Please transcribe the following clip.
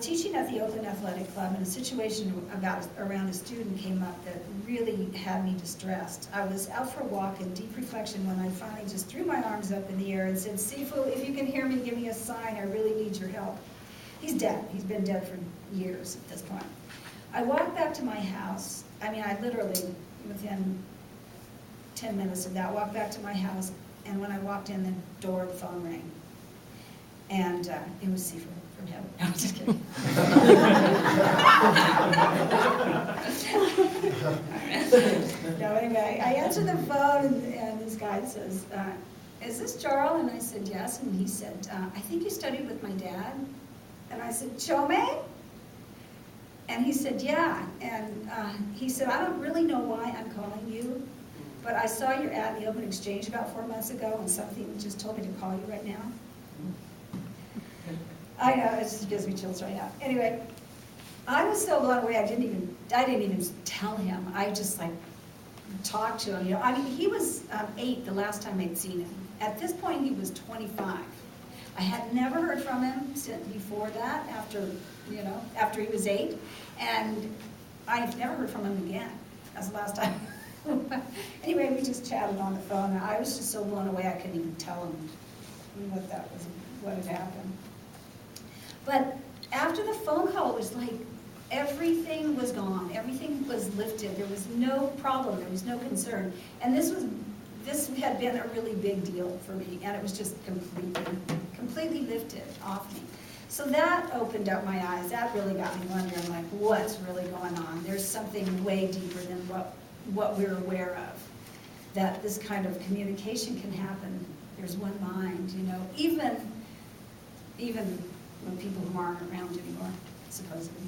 Teaching at the Oakland Athletic Club, and a situation around a student came up that really had me distressed. I was out for a walk in deep reflection when I finally just threw my arms up in the air and said, Sifu, if you can hear me, give me a sign. I really need your help. He's dead. He's been dead for years at this point. I walked back to my house. I mean, I literally, within 10 minutes of that, walked back to my house, and when I walked in the door, the phone rang. And it was Sifu from heaven. No, I'm just kidding. No, anyway, I answered the phone, and this guy says, is this Jarl? And I said, yes. And he said, I think you studied with my dad. And I said, Chome? And he said, yeah. And he said, I don't really know why I'm calling you, but I saw your ad in the Open Exchange about 4 months ago, and something just told me to call you right now. I know, it just gives me chills right now. Anyway, I was so blown away, I didn't even tell him. I just like talked to him. You know, I mean, he was 8 the last time I'd seen him. At this point, he was 25. I had never heard from him since before that, after he was 8, and I've never heard from him again. That's the last time. Anyway, we just chatted on the phone. I was just so blown away, I couldn't even tell him what had happened. But after the phone call, it was like everything was gone. Everything was lifted. There was no problem. There was no concern. And this had been a really big deal for me, and it was just completely lifted off me. So that opened up my eyes. That really got me wondering, like, what's really going on? There's something way deeper than what we're aware of. That this kind of communication can happen. There's one mind, you know, even when people who aren't around anymore, supposedly.